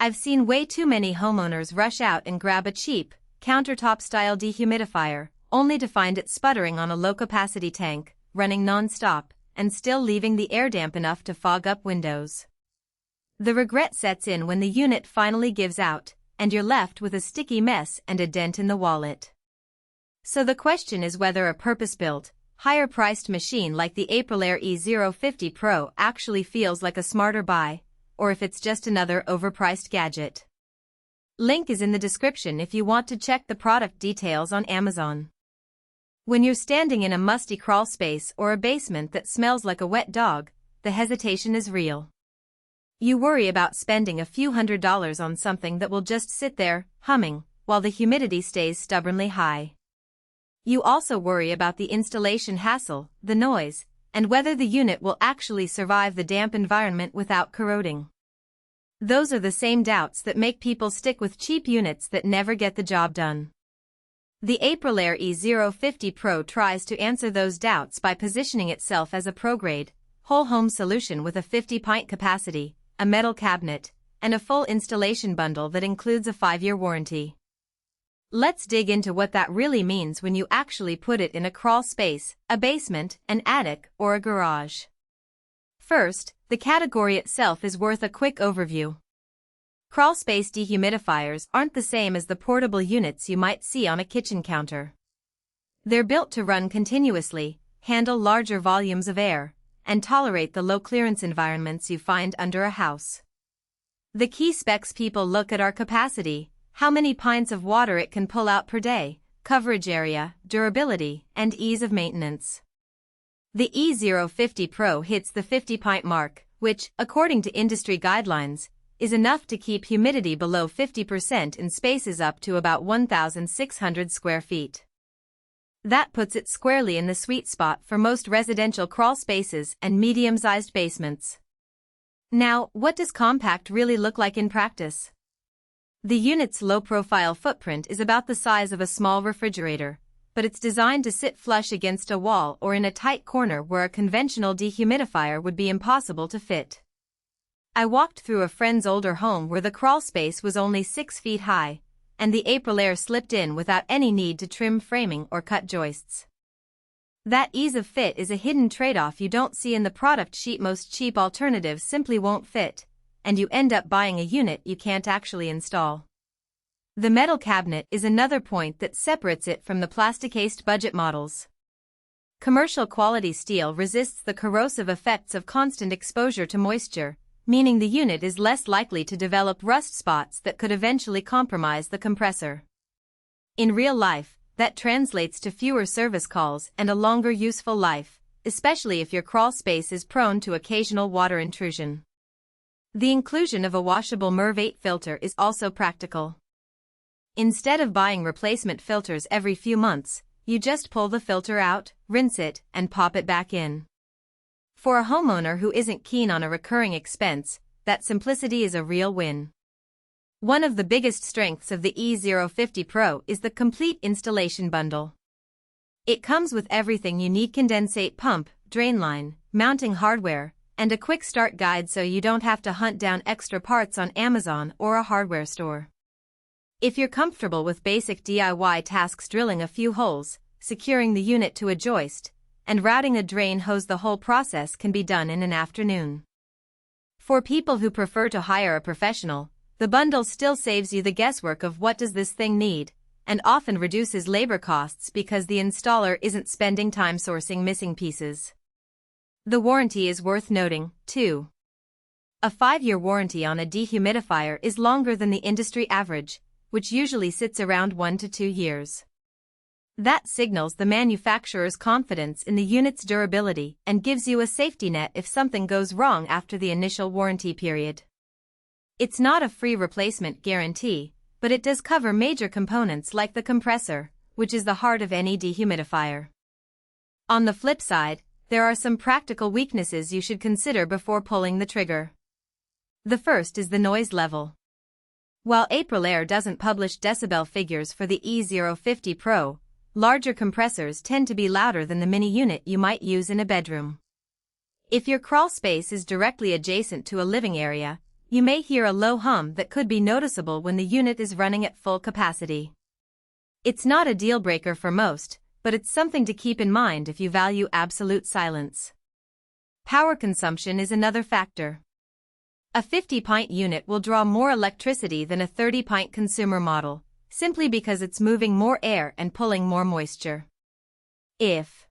I've seen way too many homeowners rush out and grab a cheap, countertop-style dehumidifier, only to find it sputtering on a low-capacity tank, running non-stop, and still leaving the air damp enough to fog up windows. The regret sets in when the unit finally gives out, and you're left with a sticky mess and a dent in the wallet. So the question is whether a purpose-built, higher-priced machine like the AprilAire E050 Pro actually feels like a smarter buy, or if it's just another overpriced gadget. Link is in the description if you want to check the product details on Amazon. When you're standing in a musty crawl space or a basement that smells like a wet dog, the hesitation is real. You worry about spending a few $100s on something that will just sit there, humming, while the humidity stays stubbornly high. You also worry about the installation hassle, the noise, and whether the unit will actually survive the damp environment without corroding. Those are the same doubts that make people stick with cheap units that never get the job done. The AprilAire E050 Pro tries to answer those doubts by positioning itself as a pro-grade, whole-home solution with a 50-pint capacity, a metal cabinet, and a full installation bundle that includes a 5-year warranty. Let's dig into what that really means when you actually put it in a crawl space, a basement, an attic, or a garage. First, the category itself is worth a quick overview. Crawl space dehumidifiers aren't the same as the portable units you might see on a kitchen counter. They're built to run continuously, handle larger volumes of air, and tolerate the low-clearance environments you find under a house. The key specs people look at are capacity, how many pints of water it can pull out per day, coverage area, durability, and ease of maintenance. The E050 Pro hits the 50-pint mark, which, according to industry guidelines, is enough to keep humidity below 50% in spaces up to about 1,600 square feet. That puts it squarely in the sweet spot for most residential crawl spaces and medium-sized basements. Now, what does compact really look like in practice? The unit's low-profile footprint is about the size of a small refrigerator, but it's designed to sit flush against a wall or in a tight corner where a conventional dehumidifier would be impossible to fit. I walked through a friend's older home where the crawl space was only 6 feet high, and the AprilAire slipped in without any need to trim framing or cut joists. That ease of fit is a hidden trade-off you don't see in the product sheet. Most cheap alternatives simply won't fit, and you end up buying a unit you can't actually install. The metal cabinet is another point that separates it from the plastic-cased budget models. Commercial quality steel resists the corrosive effects of constant exposure to moisture, meaning the unit is less likely to develop rust spots that could eventually compromise the compressor. In real life, that translates to fewer service calls and a longer useful life, especially if your crawl space is prone to occasional water intrusion. The inclusion of a washable MERV 8 filter is also practical. Instead of buying replacement filters every few months, you just pull the filter out, rinse it, and pop it back in. For a homeowner who isn't keen on a recurring expense, that simplicity is a real win. One of the biggest strengths of the E050 Pro is the complete installation bundle. It comes with everything you need: condensate pump, drain line, mounting hardware, and a quick start guide so you don't have to hunt down extra parts on Amazon or a hardware store. If you're comfortable with basic DIY tasks, drilling a few holes, securing the unit to a joist, and routing a drain hose, the whole process can be done in an afternoon. For people who prefer to hire a professional, the bundle still saves you the guesswork of what does this thing need, and often reduces labor costs because the installer isn't spending time sourcing missing pieces. The warranty is worth noting, too. A 5-year warranty on a dehumidifier is longer than the industry average, which usually sits around 1 to 2 years. That signals the manufacturer's confidence in the unit's durability and gives you a safety net if something goes wrong after the initial warranty period. It's not a free replacement guarantee, but it does cover major components like the compressor, which is the heart of any dehumidifier. On the flip side, there are some practical weaknesses you should consider before pulling the trigger. The first is the noise level. While AprilAire doesn't publish decibel figures for the E050 Pro, larger compressors tend to be louder than the mini unit you might use in a bedroom. If your crawl space is directly adjacent to a living area, You may hear a low hum that could be noticeable when the unit is running at full capacity. It's not a deal breaker for most, but it's something to keep in mind if you value absolute silence. Power consumption is another factor. A 50-pint unit will draw more electricity than a 30-pint consumer model, simply because it's moving more air and pulling more moisture. If